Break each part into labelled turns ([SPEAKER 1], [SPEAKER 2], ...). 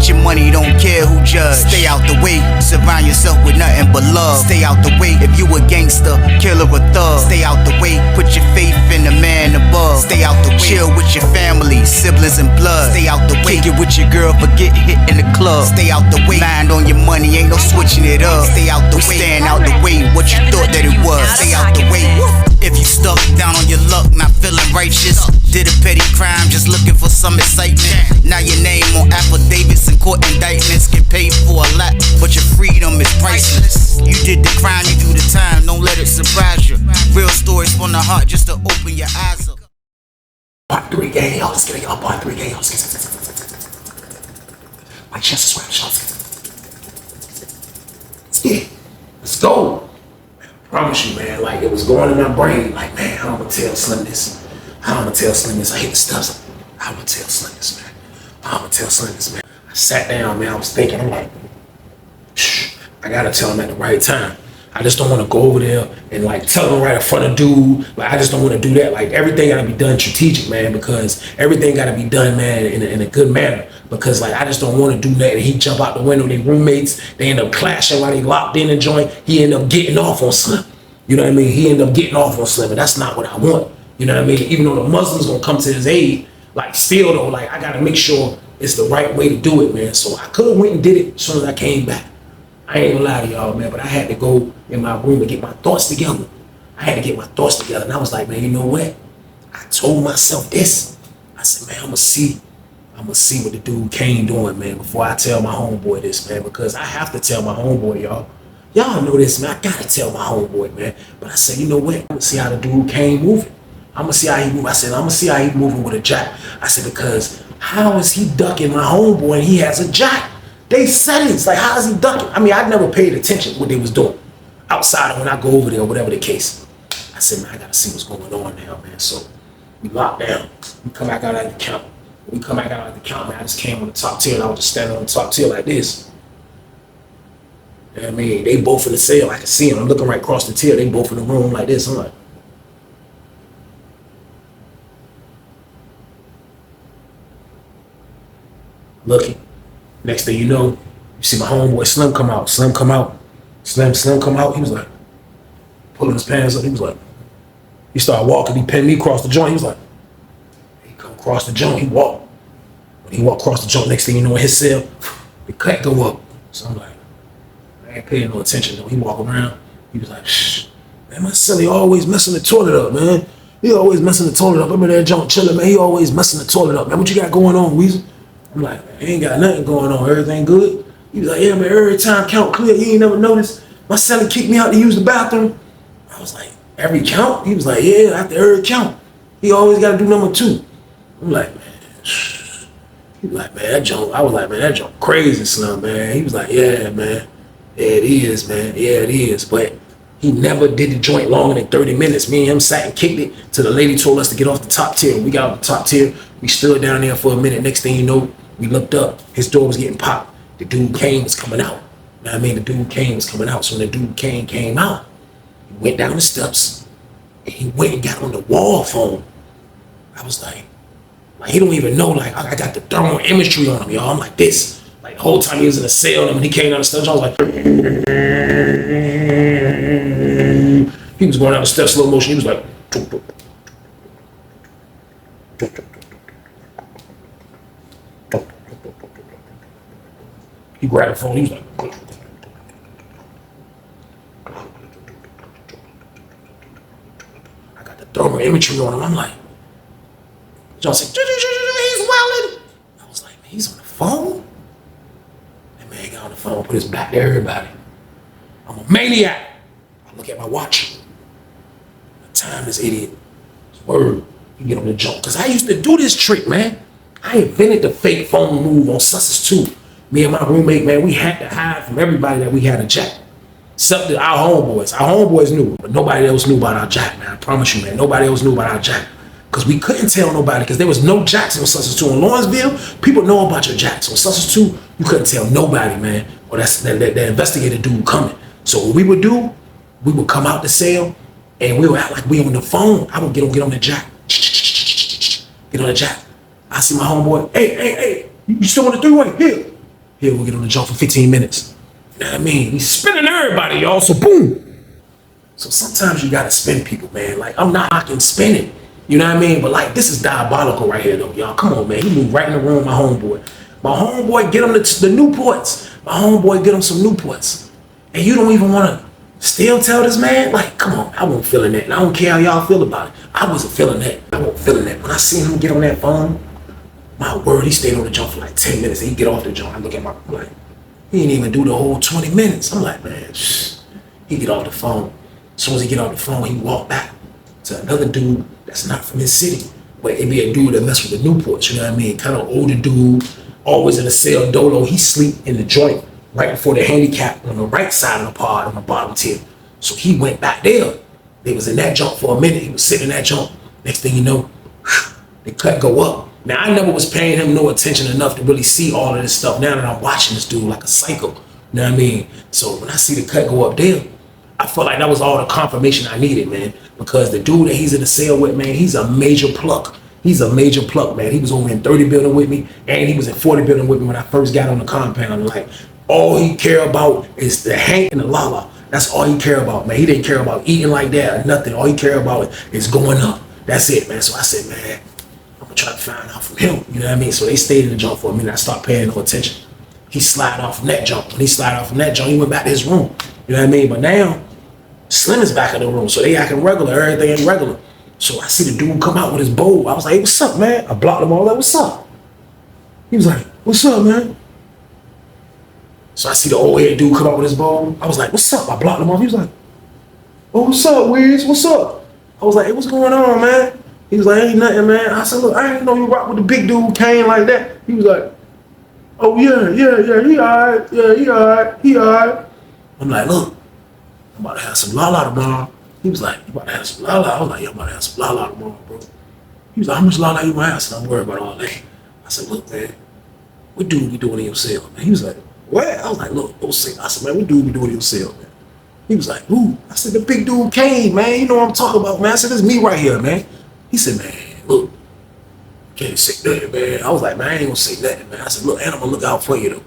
[SPEAKER 1] Get your money, don't care who judge. Stay out the way, surround yourself with nothing but love. Stay out the way, if you a gangster, killer or thug. Stay out the way, put your faith in the man above. Stay out the way, chill with your family, siblings and blood. Stay out the way, kick it with your girl, forget hit in the club. Stay out the way, mind on your money, ain't no switching it up. Stay out the way, stand out the way, what you thought that it was. Stay out the way. If you stuck down on your luck, not feeling righteous, did a petty crime, just looking for some excitement. Now your name on affidavits and court indictments, get paid for a lot, but your freedom is priceless. You did the crime, you do the time, don't let it surprise you. Real stories from the heart, just to open your eyes up.
[SPEAKER 2] Part 3 gang, y'all, let's get it, y'all. Part 3 gang, y'all. My chest is sweating, y'all. Let's get it. Let's go. I promise you, man, like, it was going in my brain, like, man, how I'm gonna tell Slim this? How I'm gonna tell Slim this? I hit the stuff. How I'm gonna tell Slim this, man? How I'm gonna tell Slim this, man? I sat down, man, I was thinking, I'm like, shh, I gotta tell him at the right time. I just don't want to go over there and like tell him right in front of dude. Like, I just don't want to do that. Like, everything gotta be done strategic, man, because everything gotta be done, man, in a good manner. Because like, I just don't want to do that. And he jump out the window, they roommates, they end up clashing while they locked in the joint. He end up getting off on Slim. You know what I mean? He end up getting off on Slim, and that's not what I want. You know what I mean? Even though the Muslims gonna come to his aid, like, still though, like, I gotta make sure it's the right way to do it, man. So I could have went and did it as soon as I came back. I ain't gonna lie to y'all, man, but I had to go in my room and get my thoughts together. I had to get my thoughts together, and I was like, man, you know what? I told myself this. I said, man, I'm gonna see what the dude Kane doing, man, before I tell my homeboy this, man, because I have to tell my homeboy, y'all. Y'all know this, man. I gotta tell my homeboy, man. But I said, you know what? I'm gonna see how the dude Kane moving. I'm gonna see how he move. I said, I'm gonna see how he moving with a jack. I said, because how is he ducking my homeboy and he has a jack? They said it's like, how is he ducking? I mean, I never paid attention to what they was doing outside of when I go over there or whatever the case. I said, man, I gotta see what's going on now, man. So we locked down. We come back out at the count. When we come back out at the count, man, I just came on the top tier and I was just standing on the top tier like this. You know what I mean? They both in the cell. I can see them. I'm looking right across the tier. They both in the room like this. I'm like, looking. Next thing you know, you see my homeboy Slim come out. Slim come out. Slim come out. He was like, pulling his pants up. He was like, he started walking. He pinned me across the joint. He was like, he come across the joint. He walked. When he walked across the joint, next thing you know, in his cell, the cut go up. So I'm like, I ain't paying no attention though. He walk around. He was like, shh, man, my silly always messing the toilet up, man. He always messing the toilet up. I'm in that joint chilling, man. He always messing the toilet up, man. What you got going on, Weezy? I'm like, man, ain't got nothing going on. Everything good? He was like, yeah, man, every time count clear. You ain't never noticed my celly kicked me out to use the bathroom. I was like, every count? He was like, yeah, after every count. He always got to do number 2. I'm like, man, shh. He was like, man, that junk. I was like, man, that junk crazy, Slim, man. He was like, yeah, man. Yeah, it is, man. Yeah, it is. But he never did the joint longer than 30 minutes. Me and him sat and kicked it till the lady told us to get off the top tier. We got off the top tier. We stood down there for a minute. Next thing you know, we looked up. His door was getting popped. The dude Kane was coming out. You know what I mean? The dude Kane was coming out. So when the dude Kane came out, he went down the steps and he went and got on the wall phone. I was like he don't even know, like, I got the thermal imagery on him, y'all. I'm like this. Like, the whole time he was in the cell, and when he came down the steps, I was like, he was going down the steps slow motion. He was like, he grabbed the phone. He was like, I got the thermal imagery on him. I'm like, John said, he's wilding. I was like, man, he's on the phone? That man got on the phone, put his back to everybody. I'm a maniac. I look at my watch. The time is idiot. It's word. You get on the jump. Because I used to do this trick, man. I invented the fake phone move on Sussex 2. Me and my roommate, man, we had to hide from everybody that we had a jack. Except our homeboys. Our homeboys knew, but nobody else knew about our jack, man. I promise you, man. Nobody else knew about our jack. Because we couldn't tell nobody, because there was no jacks on Sussex 2. In Lawrenceville, people know about your jacks. On Sussex 2, you couldn't tell nobody, man. Or that's that investigator dude coming. So what we would do, we would come out the cell, and we would act like we on the phone. I would get on the jack. Get on the jack. I see my homeboy, hey, you still on the 3-way? Here. Here, we'll get on the jump for 15 minutes. You know what I mean? He's spinning everybody, y'all. So boom. So sometimes you gotta spin people, man. Like, I'm not knocking spinning. You know what I mean? But like, this is diabolical right here, though, y'all. Come on, man. He moved right in the room, my homeboy. My homeboy, get him the Newports. My homeboy, get him some Newports. And you don't even want to still tell this man? Like, come on. I wasn't feeling that. And I don't care how y'all feel about it. I wasn't feeling that. I wasn't feeling that. When I seen him get on that phone, my word, he stayed on the jump for like 10 minutes. He get off the jump. I look at my, like, he didn't even do the whole 20 minutes. I'm like, man, he get off the phone. As soon as he get off the phone, he walk back to another dude that's not from his city. But it be a dude that mess with the Newports, you know what I mean? Kind of older dude, always in the cell dolo. He sleep in the joint right before the handicap on the right side of the pod on the bottom tier. So he went back there. They was in that jump for a minute. He was sitting in that jump. Next thing you know, the cut go up. Now, I never was paying him no attention enough to really see all of this stuff. Now that I'm watching this dude like a psycho, you know what I mean? So when I see the cut go up there, I felt like that was all the confirmation I needed, man. Because the dude that he's in the cell with, man, he's a major pluck. He's a major pluck, man. He was over in 30 building with me, and he was in 40 building with me when I first got on the compound. Like, all he care about is the Hank and the Lala. That's all he care about, man. He didn't care about eating like that or nothing. All he care about is going up. That's it, man. So I said, man, I'm gonna try to find out from him. You know what I mean? So they stayed in the jump for a minute. I stopped paying no attention. He slid off from that jump. When he slid off from that jump, he went back to his room. You know what I mean? But now, Slim is back in the room, so they acting regular. Everything ain't regular. So I see the dude come out with his bowl. I was like, hey, what's up, man? I blocked him all that. What's up? He was like, what's up, man? So I see the old head dude come out with his bowl. I was like, what's up? I blocked him off. He was like, oh, what's up, Wiz? What's up? I was like, hey, what's going on, man? He was like, ain't nothing, man. I said, look, I ain't know you rock with the big dude Kane like that. He was like, oh, yeah, he all right. Yeah, he all right. I'm like, look, I'm about to have some lala tomorrow. He was like, you about to have some lala? I was like, yeah, I'm about to have some lala tomorrow, bro. He was like, how much lala you want to have? I said, I'm worried about all that. I said, look, man, what dude be doing in your cell, man? He was like, what? I was like, look, don't say. I said, man, what dude be doing in your cell, man? He was like, who? I said, the big dude Kane, man. You know what I'm talking about, man. I said, it's me right here, man. He said, man, look, can't say nothing, man. I was like, man, I ain't gonna say nothing, man. I said, look, and I'm gonna look out for you, though.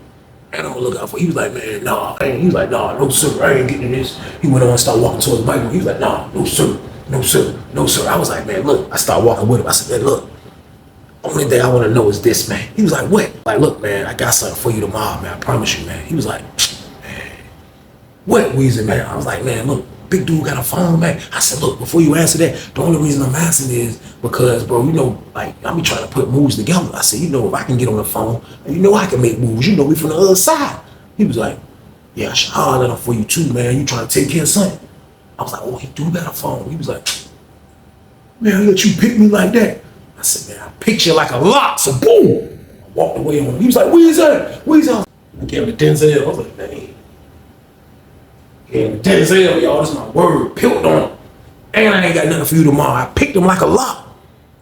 [SPEAKER 2] And I'm gonna look out for you. He was like, man, nah. He was like, nah, no, sir, I ain't getting in this. He went on and started walking towards the bike. He was like, nah, no, sir, no, sir, no, sir. I was like, man, look. I started walking with him. I said, man, look, only thing I want to know is this, man. He was like, what? Like, look, man, I got something for you tomorrow, man. I promise you, man. He was like, man, what, Weezy, man? I was like, man, look, big dude got a phone, man. I said, look, before you answer that, the only reason I'm asking is because, bro, you know, like, I be trying to put moves together. I said, you know, if I can get on the phone, you know I can make moves. You know me from the other side. He was like, yeah, I should holler at him for you too, man. You trying to take care of something. I was like, oh, he do got a phone. He was like, man, I let you pick me like that. I said, man, I picked you like a lot. So boom, I walked away on him. He was like, Weezy, Weezy. I gave him the Denzel. I was like, man, gave him the Denzel, y'all. That's my word. Pilled on him. And I ain't got nothing for you tomorrow. I picked him like a lot.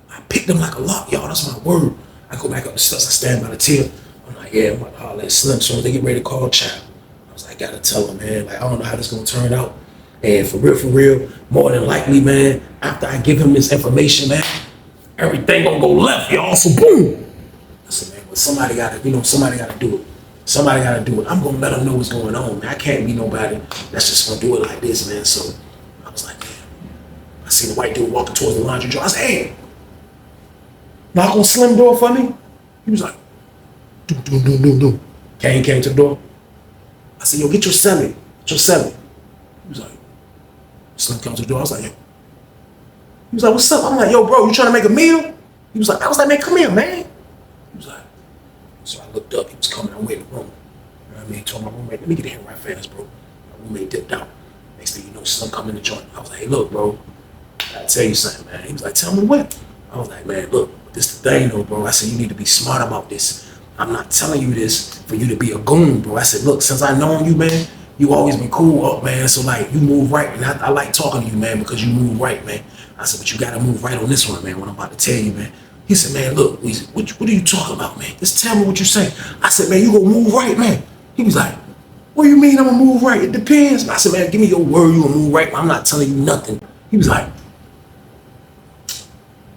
[SPEAKER 2] I picked him like a lot, y'all. That's my word. I go back up the steps. I stand by the tail. I'm like, yeah, I'm about to holler at Slim. So they get ready to call Child. I was like, I gotta tell him, man. Like, I don't know how this gonna turn out. And for real, more than likely, man, after I give him this information, man, everything gonna go left, y'all. So boom. I said, man, but somebody gotta, somebody gotta do it. Somebody gotta do it. I'm gonna let him know what's going on, man. I can't be nobody that's just gonna do it like this, man. So I was like, man, I seen the white dude walking towards the laundry door. I said, hey, knock on Slim door for me. He was like, do. Kane came to the door. I said, yo, get your celly. Get your celly. He was like, Slim comes to the door. I was like, yo. He was like, what's up? I'm like, yo, bro, you trying to make a meal? He was like, I was like, man, come here, man. He was like, so I looked up. He was coming. I went in the room. You know what I mean? He told my roommate, let me get in here right fast, bro. My roommate dipped out. Next thing you know, Slim come in the joint. I was like, hey, look, bro, I gotta tell you something, man. He was like, tell me what? I was like, man, look, this the thing, though, bro. I said, you need to be smart about this. I'm not telling you this for you to be a goon, bro. I said, look, since I known you, man, you always been cool up, man. So, like, you move right. And I like talking to you, man, because you move right, man. I said, but you got to move right on this one, man, what I'm about to tell you, man. He said, man, look, what are you talking about, man? Just tell me what you're saying. I said, man, you going to move right, man. He was like, what do you mean I'm going to move right? It depends. I said, man, give me your word you going to move right. I'm not telling you nothing. He was like,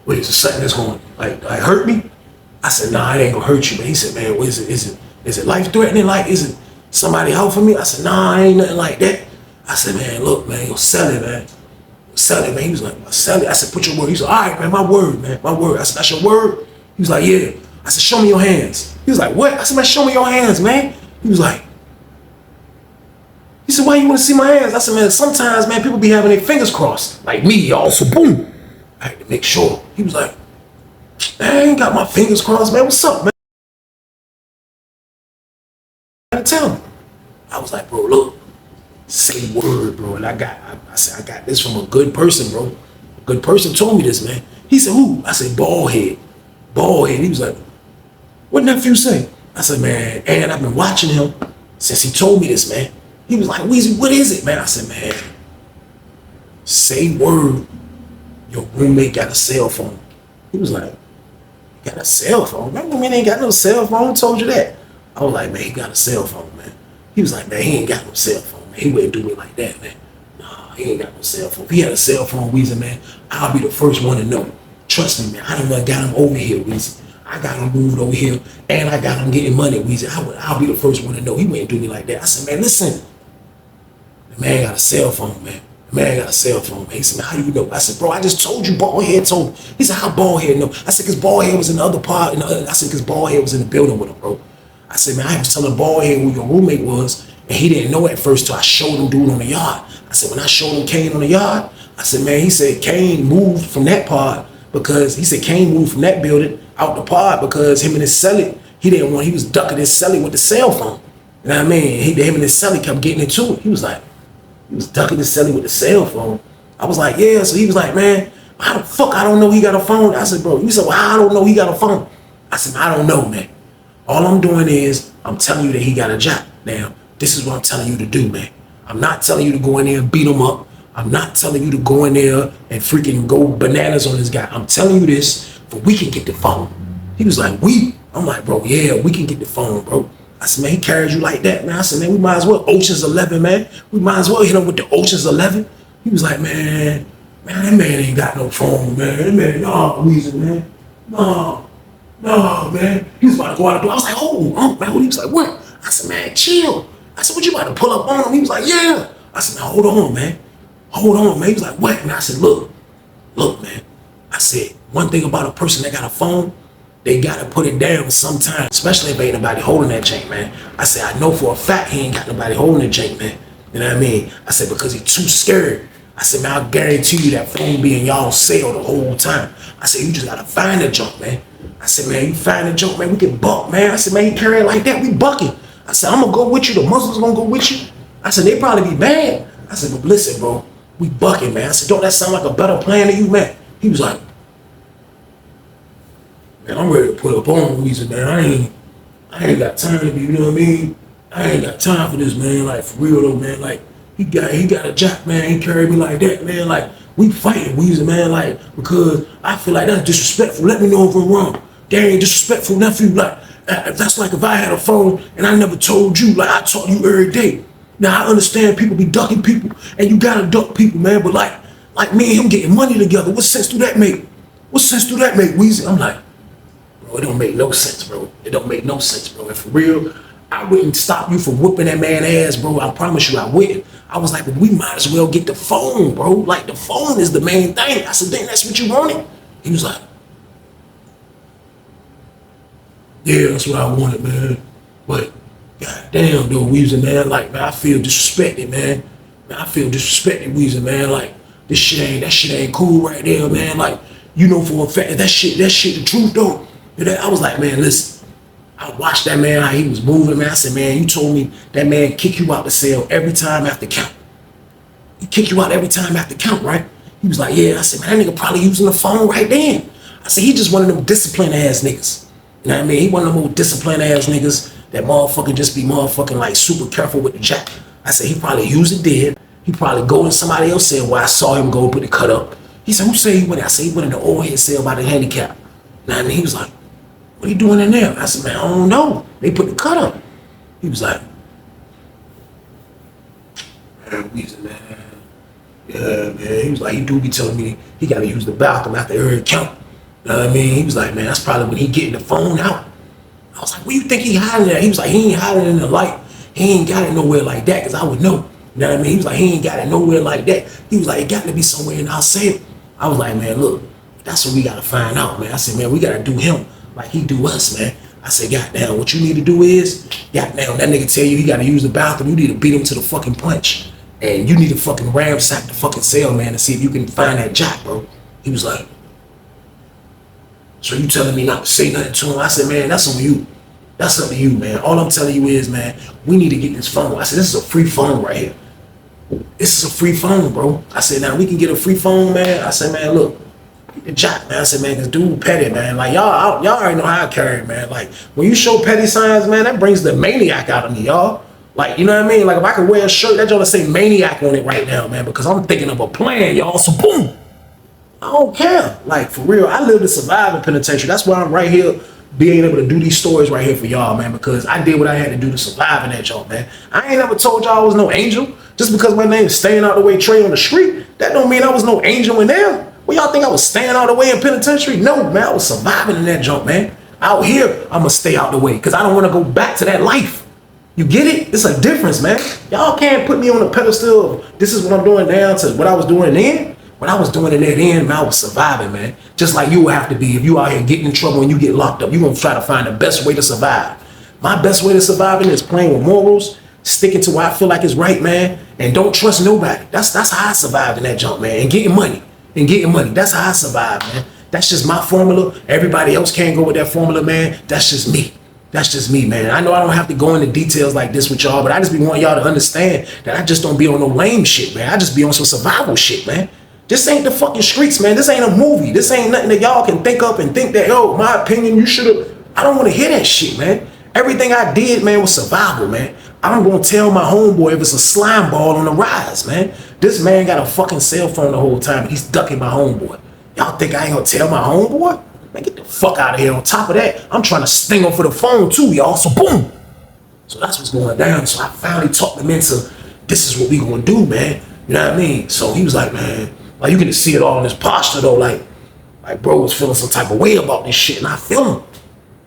[SPEAKER 2] wait, is it something that's going to, like hurt me? I said, nah, it ain't going to hurt you, man. He said, man, is Is it life threatening? Like, is it somebody out for me? I said, nah, ain't nothing like that. I said, man, look, man, you'll sell it, man. Sell it, man. He was like, sell it. I said, put your word. He said, all right, man, my word, man, my word. I said, that's your word? He was like, yeah. I said, show me your hands. He was like, what? I said, man, show me your hands, man. He was like, he said, why you want to see my hands? I said, man, sometimes, man, people be having their fingers crossed. Like me, y'all, so boom. I had to make sure. He was like, man, I ain't got my fingers crossed, man. What's up, man? I tell him. I was like, bro, look, say word, bro. And I said, I got this from a good person, bro. A good person told me this, man. He said, who? I said, bald head. Bald head. He was like, what nephew say? I said, man, and I've been watching him since he told me this, man. He was like, Weezy, what is it, man? I said, man, say word. Your roommate got a cell phone. He was like, got a cell phone? My roommate ain't got no cell phone. Who told you that? I was like, man, he got a cell phone, man. He was like, man, he ain't got no cell phone, man. He wouldn't do me like that, man. Nah, he ain't got no cell phone. If he had a cell phone, Weezy, man, I'll be the first one to know. Trust me, man. I done got him over here, Weezy. I got him moved over here, and I got him getting money, Weezy. I'll be the first one to know. He wouldn't do me like that. I said, man, listen. The man got a cell phone, man. The man got a cell phone, man. He said, man, how you know? I said, bro, I just told you bald head told me. He said, how bald head know? I said, because bald head was in the other part. I said, because bald head was in the building with him, bro. I said, man, I was telling bald head who your roommate was, and he didn't know at first till I showed him dude on the yard. I said, when I showed him Kane on the yard, I said, man, he said Kane moved from that part because he said Kane moved from that building out the pod because him and his celly, he was ducking his celly with the cell phone. You know what I mean? Him and his celly kept getting into it. He was ducking his celly with the cell phone. I was like, yeah. So he was like, man, how the fuck I don't know he got a phone? I said, bro, he said, well, how I don't know he got a phone? I said, I don't know, man. All I'm doing is I'm telling you that he got a job. Now, this is what I'm telling you to do, man. I'm not telling you to go in there and beat him up. I'm not telling you to go in there and freaking go bananas on this guy. I'm telling you this, but we can get the phone. He was like, we? I'm like, bro, yeah, we can get the phone, bro. I said, man, he carries you like that, man. I said, man, we might as well Ocean's 11, man. We might as well hit him with the Ocean's 11. He was like, man, that man ain't got no phone, man. That man, nah, Weezy, man. Nah, man. He was about to go out the door. I was like, oh, man. He was like, what? I said, man, chill. I said, what, you about to pull up on him? He was like, yeah. I said, man, hold on, man. Hold on, man. He was like, what? And I said, look, man. I said, one thing about a person that got a phone, they gotta put it down sometimes, especially if ain't nobody holding that jank, man. I said, I know for a fact he ain't got nobody holding that jank, man. You know what I mean? I said, because he too scared. I said, man, I'll guarantee you that phone be in y'all cell the whole time. I said, you just gotta find the junk, man. I said, man, you find the junk, man, we can buck, man. I said, man, he carry it like that, we bucking. I said, I'm gonna go with you, the Muslims gonna go with you. I said, they probably be bad. I said, but listen, bro, we bucking, man. I said, don't that sound like a better plan to you, man? He was like, man, I'm ready to put up on Weezy, man. I ain't got time to be, you know what I mean? I ain't got time for this, man. Like, for real though, man. Like, he got a job, man. He carried me like that, man. Like, we fighting Weezy, man. Like, because I feel like that's disrespectful. Let me know if I'm wrong. That ain't disrespectful, nephew. Like, that's like if I had a phone and I never told you, like I taught you every day. Now I understand people be ducking people, and you gotta duck people, man. But like me and him getting money together, what sense do that make? What sense do that make, Weezy? I'm like, bro, it don't make no sense, bro. It don't make no sense, bro. And for real, I wouldn't stop you from whooping that man's ass, bro. I promise you I wouldn't. I was like, but we might as well get the phone, bro. Like, the phone is the main thing. I said, dang, that's what you wanted? He was like, yeah, that's what I wanted, man. But goddamn, though, Weezy, man, like, man, I feel disrespected, man. Man, I feel disrespected, Weezy, man. Like, that shit ain't cool right there, man. Like, you know for a fact that shit the truth, though. I was like, man, listen. I watched that man, how he was moving, man. I said, man, you told me that man kick you out the cell every time after count. He kick you out every time after count, right? He was like, yeah. I said, man, that nigga probably using the phone right then. I said, he just one of them disciplined ass niggas. You know what I mean? He one of them old disciplined ass niggas that motherfucking just be motherfucking like super careful with the jack. I said, he probably use it dead. He probably go in somebody else's cell where I saw him go put the cut up. He said, who said he went? I said, he went in the old head cell by the handicap. You know what I mean? He was like, what are you doing in there? I said, man, I don't know. They put the cut up. He was like, man, Weezy, man. Yeah, man. He was like, he do be telling me he got to use the bathroom after every count. You know what I mean? He was like, man, that's probably when he getting the phone out. I was like, where you think he hiding at? He was like, he ain't hiding in the light. He ain't got it nowhere like that, because I would know. You know what I mean? He was like, he ain't got it nowhere like that. He was like, it got to be somewhere in our cell. I was like, man, look, that's what we got to find out, man. I said, man, we got to do him like he do us, man. I said, goddamn, what you need to do is, goddamn, that nigga tell you he got to use the bathroom. You need to beat him to the fucking punch. And you need to fucking ransack the fucking cell, man, to see if you can find that jock, bro. He was like, so you telling me not to say nothing to him? I said, man, that's on you. That's up to you, man. All I'm telling you is, man, we need to get this phone. I said, this is a free phone right here. This is a free phone, bro. I said, now we can get a free phone, man. I said, man, look, the jock, man. I said, man, this dude petty, man. Like, y'all already know how I carry it, man. Like, when you show petty signs, man, that brings the maniac out of me, y'all. Like, you know what I mean? Like, if I could wear a shirt, that joint say maniac on it right now, man, because I'm thinking of a plan, y'all. So, boom. I don't care. Like, for real, I live to survive in penitentiary. That's why I'm right here being able to do these stories right here for y'all, man, because I did what I had to do to survive in that joint, man. I ain't never told y'all I was no angel. Just because my name is Staying Out the Way Trey on the street, that don't mean I was no angel in there. Well, y'all think I was staying out the way in penitentiary? No, man, I was surviving in that junk, man. Out here, I'm gonna stay out the way because I don't want to go back to that life. You get it? It's a difference, man. Y'all can't put me on a pedestal of this is what I'm doing now to what I was doing then. What I was doing in that end, man, I was surviving, man. Just like you would have to be if you out here getting in trouble and you get locked up. You're gonna try to find the best way to survive. My best way to surviving is playing with morals, sticking to what I feel like is right, man, and don't trust nobody. That's how I survived in that junk, man. And getting money. That's how I survived, man. That's just my formula. Everybody else can't go with that formula, man. That's just me. That's just me, man. I know I don't have to go into details like this with y'all, but I just be wanting y'all to understand that I just don't be on no lame shit, man. I just be on some survival shit, man. This ain't the fucking streets, man. This ain't a movie. This ain't nothing that y'all can think up and think that, yo, my opinion, you should have. I don't want to hear that shit, man. Everything I did, man, was survival, man. I'm going to tell my homeboy if it's a slime ball on the rise, man. This man got a fucking cell phone the whole time, and he's ducking my homeboy. Y'all think I ain't going to tell my homeboy? Man, get the fuck out of here. On top of that, I'm trying to sting him for the phone, too, y'all. So, boom. So that's what's going down. So I finally talked him into, this is what we going to do, man. You know what I mean? So he was like, man, like, you can see it all in his posture, though. Like bro was feeling some type of way about this shit, and I feel him.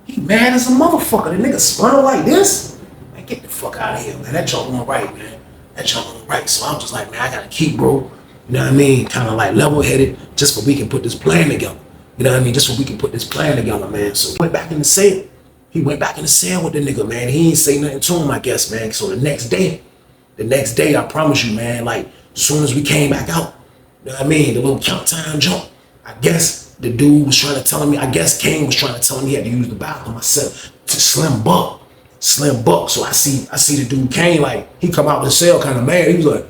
[SPEAKER 2] He mad as a motherfucker. The nigga smile like this. Man, get the fuck out of here, man. That junk on right, man. That junk on right. So I'm just like, man, I gotta keep, bro. You know what I mean? Kind of like level-headed, just so we can put this plan together. You know what I mean? Just so we can put this plan together, man. So he went back in the cell. He went back in the cell with the nigga, man. He ain't say nothing to him, I guess, man. So the next day, I promise you, man, like, as soon as we came back out, you know what I mean? The little count time jump. I guess the dude was trying to tell me, I guess Kane was trying to tell me he had to use the bathroom. I said, to Slim Buck. So I see the dude Kane, like, he come out of the cell kind of mad. He was like,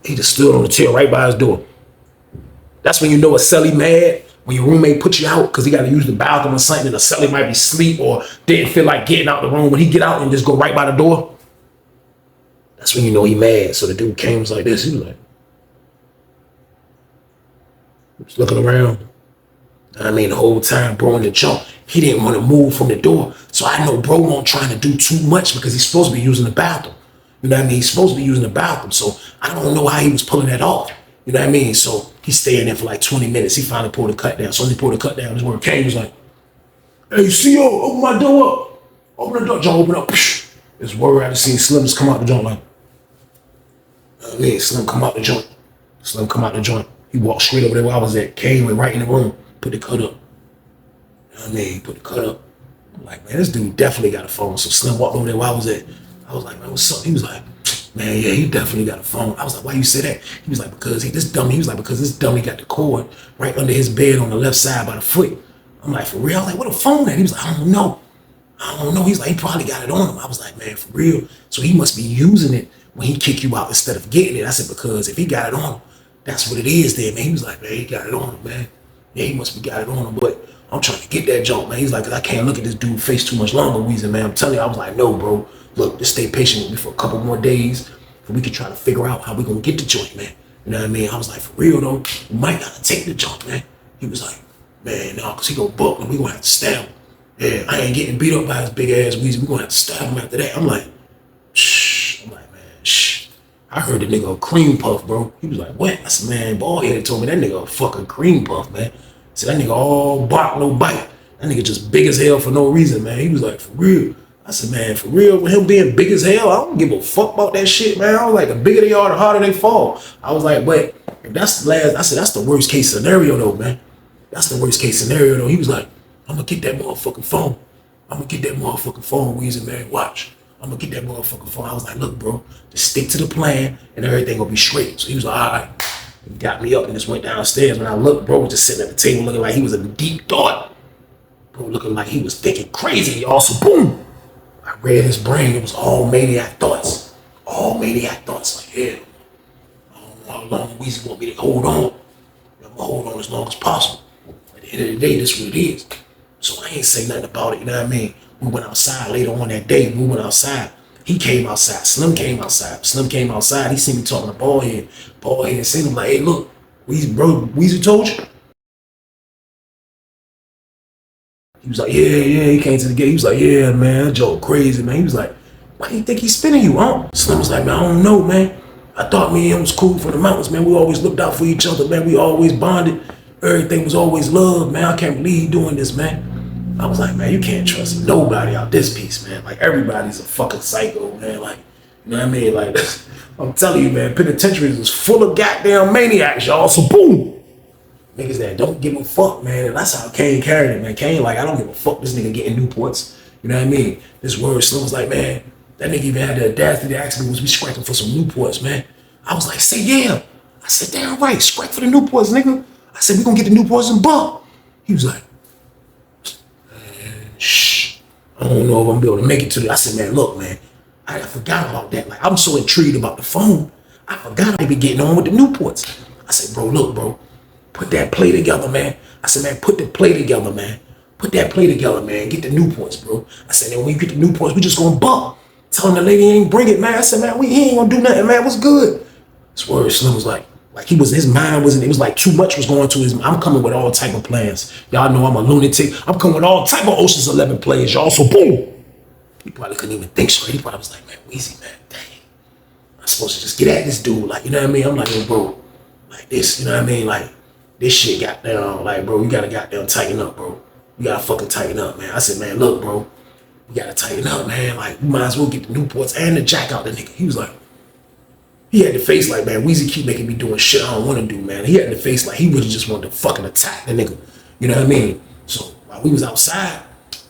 [SPEAKER 2] he just stood on the chair right by his door. That's when you know a cellie mad, when your roommate put you out because he got to use the bathroom or something, and the cellie might be asleep or didn't feel like getting out the room. When he get out and just go right by the door, that's when you know he mad. So the dude Kane was like this. He was like, just looking around. I mean, the whole time, bro, in the jump, he didn't want to move from the door. So I know bro won't trying to do too much because he's supposed to be using the bathroom. You know what I mean? He's supposed to be using the bathroom. So I don't know how he was pulling that off. You know what I mean? So he's staying there for like 20 minutes. He finally pulled the cut down. So when he pulled the cut down, this where Kane was like, hey, CO, open my door up. Open the door. John, open up. This word I just seen Slim just come out the joint like, I mean, Slim come out the joint. He walked straight over there where I was at. Kane went right in the room, put the cut up. You know what I mean? Put the cut up. I'm like, man, this dude definitely got a phone. So Slim walked over there where I was at. I was like, man, what's up? He was like, man, yeah, he definitely got a phone. I was like, why you say that? He was like, because this dummy got the cord right under his bed on the left side by the foot. I'm like, for real? I was like, what a phone at? He was like, I don't know. He's like, he probably got it on him. I was like, man, for real? So he must be using it when he kick you out instead of getting it. I said, because if he got it on him, that's what it is there, man. He was like, man, he got it on him, man. Yeah, he must be got it on him, but I'm trying to get that joke, man. He's like, cause I can't look at this dude face too much longer, Weezy, man. I'm telling you, I was like, no, bro. Look, just stay patient with me for a couple more days and we can try to figure out how we gonna get the joint, man. You know what I mean? I was like, for real though, we might gotta take the joint, man. He was like, man, no, cause he gonna buck and we gonna have to stab him. Yeah, I ain't getting beat up by his big ass Weezy. We gonna have to stab him after that. I'm like, shh. I'm like, man, shh. I heard the nigga a cream puff, bro. He was like, what? That's man, bald headed told me that nigga a fucking cream puff, man. So that nigga all bark, no bite. That nigga just big as hell for no reason, man. He was like, for real. I said, man, for real, with him being big as hell, I don't give a fuck about that shit, man. I was like, the bigger they are, the harder they fall. I was like, but if that's the last, I said, that's the worst case scenario though, man. That's the worst case scenario though. He was like, I'm gonna get that motherfucking phone. I'm gonna get that motherfucking phone, Weezy, man. Watch. I'm gonna get that motherfucking phone. I was like, look, bro, just stick to the plan and everything gonna be straight. So he was like, all right. He got me up and just went downstairs. When I looked, bro was just sitting at the table looking like he was in a deep thought. Bro, looking like he was thinking crazy. Also, boom. I read his brain. It was all maniac thoughts. All maniac thoughts. Like, yeah, I don't know how long Weezy want me to hold on. I'm gonna hold on as long as possible. At the end of the day, this is what it is. So I ain't say nothing about it, you know what I mean? We went outside later on that day. We went outside. He came outside. Slim came outside. Slim came outside. He seen me talking to Baldhead. Baldhead seen him like, hey, look, Weezy told you? He was like, yeah. He came to the gate. He was like, yeah, man, that joke crazy, man. He was like, why do you think he's spinning you, huh? Slim was like, man, I don't know, man. I thought me and him was cool for the mountains, man. We always looked out for each other, man. We always bonded. Everything was always love, man. I can't believe he doing this, man. I was like, man, you can't trust nobody out this piece, man. Like, everybody's a fucking psycho, man. Like, you know what I mean? Like, I'm telling you, man, penitentiaries was full of goddamn maniacs, y'all. So, boom. Niggas that don't give a fuck, man. And that's how Kane carried it, man. Kane, like, I don't give a fuck this nigga getting Newports. You know what I mean? This word Slim was like, man, that nigga even had the audacity to ask me, was we scraping for some Newports, man? I was like, say yeah. I said, damn right, scrape for the Newports, nigga. I said, we gonna get the Newports and bump. He was like, shh, I don't know if I'm gonna be able to make it to the. I said, man, look, man, I forgot about that. Like, I'm so intrigued about the phone. I forgot I be getting on with the Newports. I said, bro, look, bro, put that play together, man. I said, man, put the play together, man. Put that play together, man. Get the Newports, bro. I said, then when you get the Newports, we just gonna bump. Tell him the lady ain't bring it, man. I said, man, he ain't gonna do nothing, man. What's good? This word Slim was like his mind wasn't, it was like too much was going to his mind. I'm coming with all type of plans. Y'all know I'm a lunatic. I'm coming with all type of Ocean's 11 plans, y'all. So boom. He probably couldn't even think straight. He probably was like, man, Weezy, man, dang. I'm supposed to just get at this dude. Like, you know what I mean? I'm like, yo, bro, like this, you know what I mean? Like, this shit got down. Like, bro, you gotta goddamn tighten up, bro. You gotta fucking tighten up, man. I said, man, look, bro, you gotta tighten up, man. Like, you might as well get the Newports and the jack out the nigga. He was like, he had the face like, man, Weezy keep making me doing shit I don't want to do, man. He had the face like he really just wanted to fucking attack the nigga. You know what I mean? So while we was outside,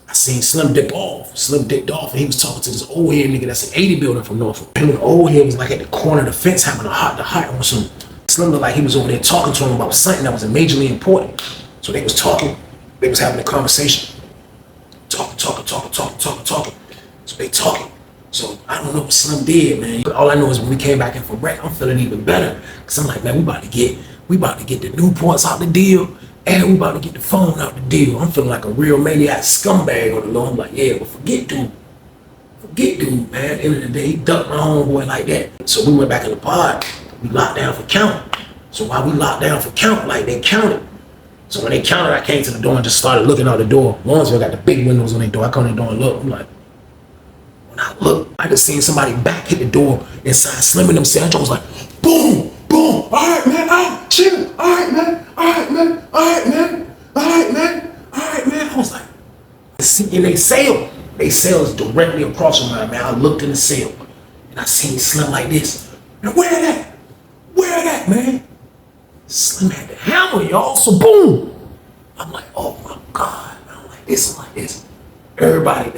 [SPEAKER 2] I seen Slim dip off. Slim dipped off and he was talking to this old head nigga that's an 80 building from Norfolk. And the old head was like at the corner of the fence having a heart to heart on some. Slim looked like he was over there talking to him about something that was majorly important. So they was talking. They was having a conversation. Talking. So they talking. So I don't know what Slim did, man. All I know is when we came back in for rec, I'm feeling even better. Cause I'm like, man, we about to get the Newports out the deal, and we about to get the phone out the deal. I'm feeling like a real maniac scumbag on the low. I'm like, yeah, but forget dude, man. At the end of the day, he ducked my homeboy like that. So we went back in the pod. We locked down for count. So while we locked down for count, like they counted. So when they counted, I came to the door and just started looking out the door. Lawrenceville got the big windows on their door. I come to the door and look. I'm like, I look, I just seen somebody back hit the door inside Slim and them saying, I was like, boom, boom, all right, man, all right, chill, all right, man. I was like, in they cell is directly across from mine, man. I looked in the cell and I seen Slim like this. And where that, man? Slim had the hammer, y'all, so boom. I'm like, oh my God, man. I'm like this. Everybody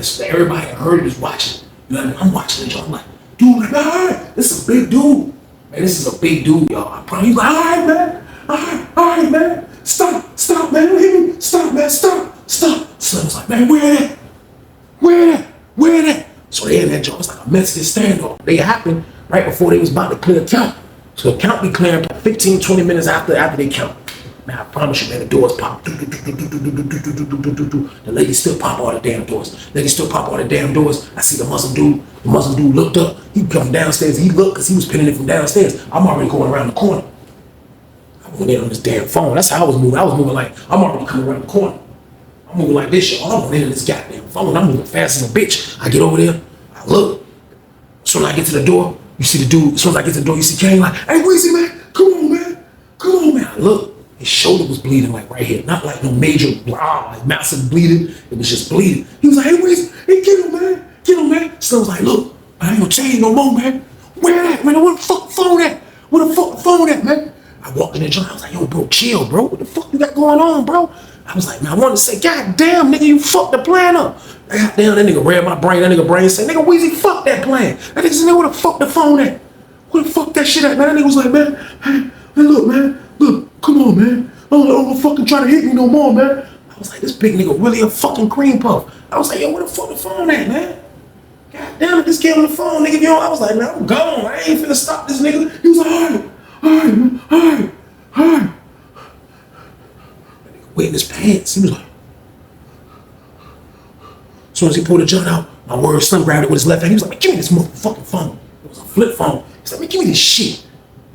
[SPEAKER 2] heard it is watching. I'm watching it, y'all. I'm like, dude, man, all right, this is a big dude. Man, this is a big dude, y'all. I promise. He's like, all right, man. All right, man. Stop, man. Don't hit me. Stop, man. Stop. Slim was like, man, where that? So they in that joint. It's like a Mexican standoff. They happened right before they was about to clear count. So the count be clearing 15, 20 minutes after they count. Man, I promise you, man, the doors pop. The ladies still pop all the damn doors. I see the Muslim dude. The Muslim dude looked up. He come downstairs. He looked because he was pinning it from downstairs. I'm already going around the corner. I went in on this damn phone. That's how I was moving. I was moving like, I'm already coming around the corner. I'm moving like this, y'all. I'm going in on this goddamn phone. I'm moving fast as a bitch. I get over there. I look. As soon as I get to the door, you see the dude. As soon as I get to the door, you see Kane like, hey, Weezy, man. Come on, man. I look. His shoulder was bleeding like right here, not like no major, like massive bleeding. It was just bleeding. He was like, hey, where's, hey, get him, man. Get him, man. Slim was like, look, I ain't gonna tell you no more, man. Where that, man? Where the fuck the phone at? Where the fuck the phone at, man? I walked in the joint. I was like, yo, bro, chill, bro. What the fuck you got going on, bro? I was like, man, I wanted to say, God damn, nigga, you fucked the plan up. God damn, that nigga read my brain. That nigga brain said, nigga, Weezy, fuck that plan. That nigga said, where the fuck the phone at? Where the fuck that shit at, man? That nigga was like, man, hey, look, man, look, come on, man. Don't fucking try to hit me no more, man. I was like, this big nigga really a fucking cream puff. I was like, yo, where the fuck the phone at, man? God damn it, just get on the phone, nigga. I was like, man, I'm gone. I ain't finna stop this nigga. He was like, all right, man, all right. That nigga wet in his pants. He was like, as soon as he pulled the joint out, my word Slim grabbed it with his left hand. He was like, man, give me this motherfucking phone. It was a flip phone. He's like, man, give me this shit.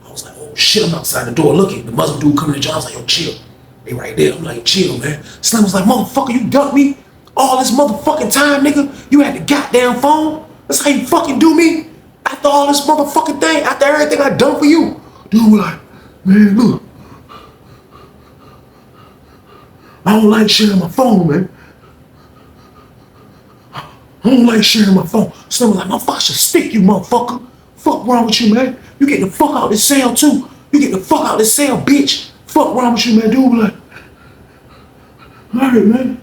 [SPEAKER 2] I was like, oh shit, I'm outside the door looking. The Muslim dude coming to the joint. I was like, yo, chill. They right there. I'm like, chill, man. Slim was like, motherfucker, you ducked me all this motherfucking time, nigga. You had the goddamn phone. That's how you fucking do me. After all this motherfucking thing, after everything I done for you. Dude was like, man, look. I don't like sharing my phone, man. I don't like sharing my phone. Slim was like, motherfucker, I should stick you, motherfucker. Fuck wrong with you, man? You get the fuck out this cell, too. You get the fuck out this cell, bitch. Fuck wrong with you, man? Dude was like, all right, man.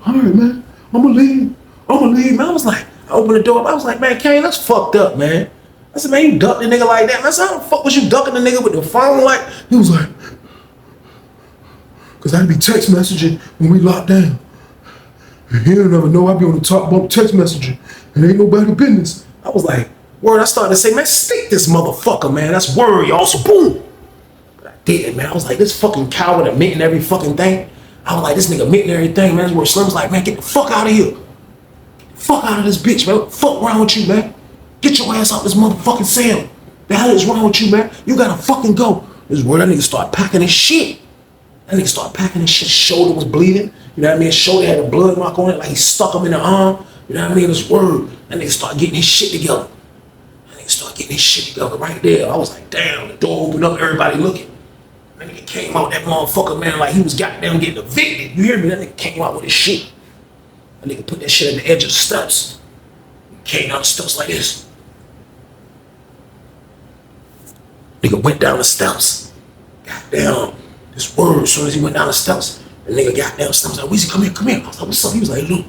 [SPEAKER 2] All right, man. I'm gonna leave, man. I was like, I opened the door. I was like, man, Kane, that's fucked up, man. I said, man, you ducked the nigga like that. I said, how the fuck was you ducking the nigga with the phone like? He was like, because I'd be text messaging when we locked down. And he don't never know I'd be on the top bunk text messaging. And ain't nobody business. I was like, word, I started to say, man, stick this motherfucker, man. That's word, y'all. So boom. But I did it, man. I was like, this fucking coward admitting every fucking thing. I was like, this nigga admitting everything, man. That's where Slim's like, man, get the fuck out of here. Fuck out of this bitch, man. What the fuck wrong with you, man? Get your ass out this motherfucking cell. The hell is wrong with you, man? You gotta fucking go. This is where that nigga start packing his shit. That nigga start packing his shit. His shoulder was bleeding. You know what I mean? His shoulder had a blood mark on it, like he stuck him in the arm. You know what I mean? This word. That nigga start getting his shit together. That nigga start getting his shit together right there. I was like, damn, the door opened up, everybody looking. That nigga came out, that motherfucker, man, like he was goddamn getting evicted. You hear me? That nigga came out with his shit. That nigga put that shit at the edge of the steps. Came down the steps like this. Nigga went down the steps. Goddamn. This word, as soon as he went down the steps, the nigga got down the steps. I was like, Weezy, come here, come here. I was like, what's up? He was like, look,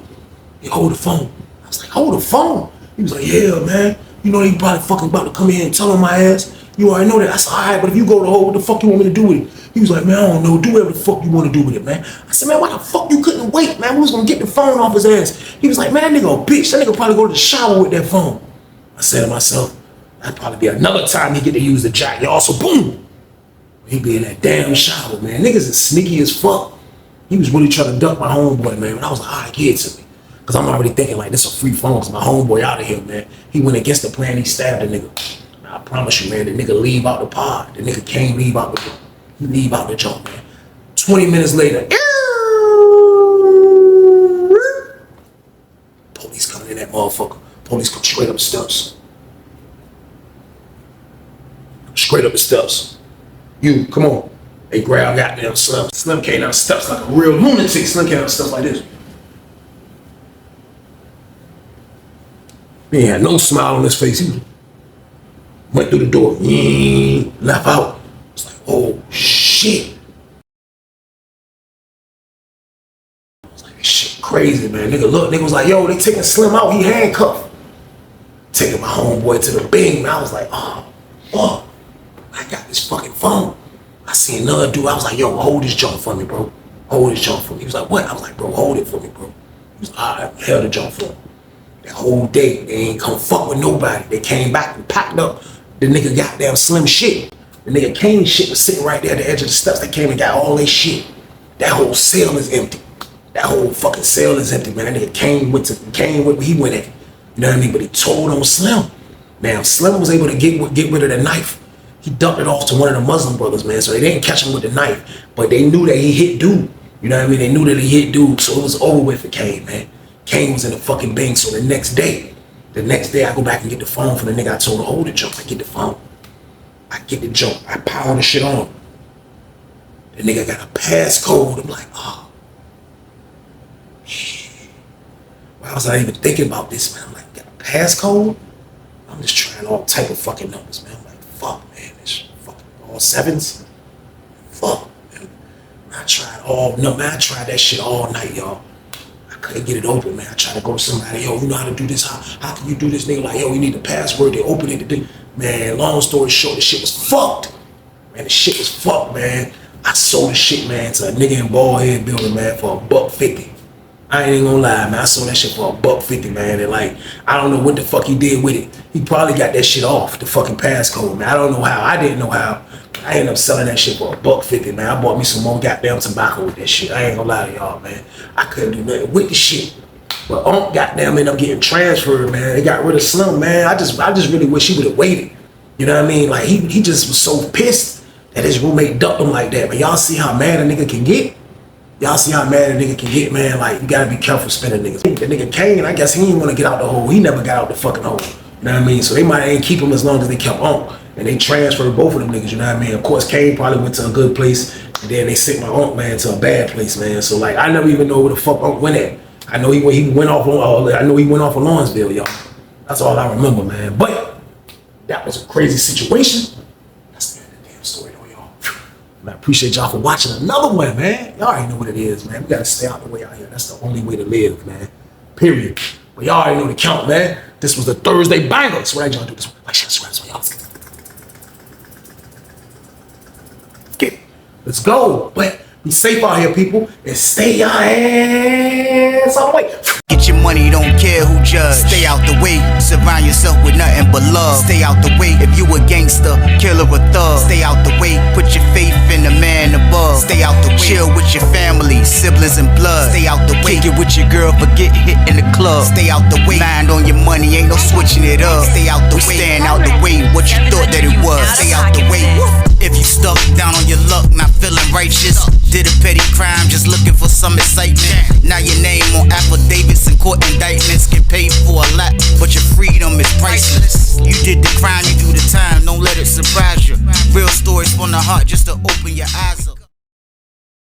[SPEAKER 2] you hold the phone. I was like, hold the phone? He was like, yeah, man. You know they probably fucking about to come here and tell on my ass. You already know that. I said, all right, but if you go to hold, what the fuck you want me to do with it? He was like, man, I don't know. Do whatever the fuck you want to do with it, man. I said, man, why the fuck you couldn't wait, man? We was gonna get the phone off his ass. He was like, man, that nigga a bitch. That nigga probably go to the shower with that phone. I said to myself, that'd probably be another time he get to use the jack, y'all. So boom. He be in that damn shower, man. Niggas is sneaky as fuck. He was really trying to duck my homeboy, man. And I was like, all right, give it to me. Because I'm already thinking, like, this a free phone. Because my homeboy out of here, man. He went against the plan. He stabbed the nigga. I promise you, man, the nigga leave out the pod. The nigga can't leave out the jump. He leave out the jump, man. 20 minutes later, police coming in that motherfucker. Police come straight up the steps. Straight up the steps. You, come on. They grab goddamn Slim. Slim came down the steps like a real lunatic. Slim came down the steps like this. He had no smile on his face. He went through the door. Left out. It's like, oh shit. I was like, this shit crazy, man. Nigga, look, nigga was like, yo, they taking Slim out. He handcuffed. Taking my homeboy to the bing, man. I was like, oh. I got this fucking phone. I seen another dude. I was like, yo, hold this junk for me, bro. Hold this junk for me. He was like, what? I was like, bro, hold it for me, bro. He was like, all right, held the junk for him. That whole day, they ain't come fuck with nobody. They came back and packed up the nigga goddamn Slim shit. The nigga Kane shit was sitting right there at the edge of the steps. They came and got all their shit. That whole cell is empty. That whole fucking cell is empty, man. That nigga Kane went where he went at. You know what I mean? But he told on Slim. Now, Slim was able to get rid of the knife. He dumped it off to one of the Muslim brothers, man. So they didn't catch him with the knife, but they knew that he hit dude. You know what I mean? They knew that he hit dude, so it was over with for Kane, man. Kane was in the fucking bank. So the next day, I go back and get the phone from the nigga I told to hold the jump. I get the phone. I get the jump. I power the shit on. The nigga got a passcode. I'm like, oh, man. Why was I even thinking about this, man? I'm like, got a passcode? I'm just trying all type of fucking numbers, man. I'm like, fuck, man. It's fucking all sevens. Fuck, man. I tried that shit all night, y'all. I couldn't get it open, man. I tried to go to somebody, yo, you know how to do this? How can you do this? Nigga like, yo, you need the password. They open it. Man, long story short, the shit was fucked. Man, the shit was fucked, man. I sold the shit, man, to a nigga in Ballhead building, man, for $1.50. I ain't even gonna lie, man. I sold that shit for $1.50, man. And like, I don't know what the fuck he did with it. He probably got that shit off, the fucking passcode, man. I don't know how. I didn't know how. I ended up selling that shit for $1.50, man. I bought me some more goddamn tobacco with that shit. I ain't gonna lie to y'all, man. I couldn't do nothing with the shit. But goddamn ended up getting transferred, man. They got rid of Slim, man. I just really wish he would have waited. You know what I mean? Like, he just was so pissed that his roommate ducked him like that. But y'all see how mad a nigga can get? Y'all see how mad a nigga can get, man? Like, you gotta be careful spending niggas. The nigga Kane, I guess he didn't want to get out the hole. He never got out the fucking hole. You know what I mean? So they might ain't keep him as long as they kept on. And they transferred both of them niggas, you know what I mean? Of course, Kane probably went to a good place, and then they sent my uncle, man, to a bad place, man. So, like, I never even know where the fuck Uncle went at. I know he went off of Lawrenceville, y'all. That's all I remember, man. But that was a crazy situation. That's the end of the damn story, though, y'all. And I appreciate y'all for watching another one, man. Y'all already know what it is, man. We gotta stay out the way out here. That's the only way to live, man. Period. But y'all already know the count, man. This was the Thursday banger. So what I y'all do this one? Like, share, subscribe, y'all. Okay, let's go. But be safe out here, people, and stay your ass on the way.
[SPEAKER 1] Get your money, don't care who judge. Stay out the way, surround yourself with nothing but love. Stay out the way if you a gangster, killer or thug. Stay out the way, put your faith in the man above. Stay out the way, chill with your family, siblings and blood. Stay out the way, kick it with your girl, forget hit in the club. Stay out the way, mind on your money, ain't no switching it up. Stay out the way, stand out the way, what you thought that it was. Stay out the way. If you stuck down on your luck, not feeling righteous, did a petty crime, just looking for some excitement. Now your name on affidavits and court indictments, get paid for a lot, but your freedom is priceless. You did the crime, you do the time, don't let it surprise you. Real stories from the heart, just to open your eyes up.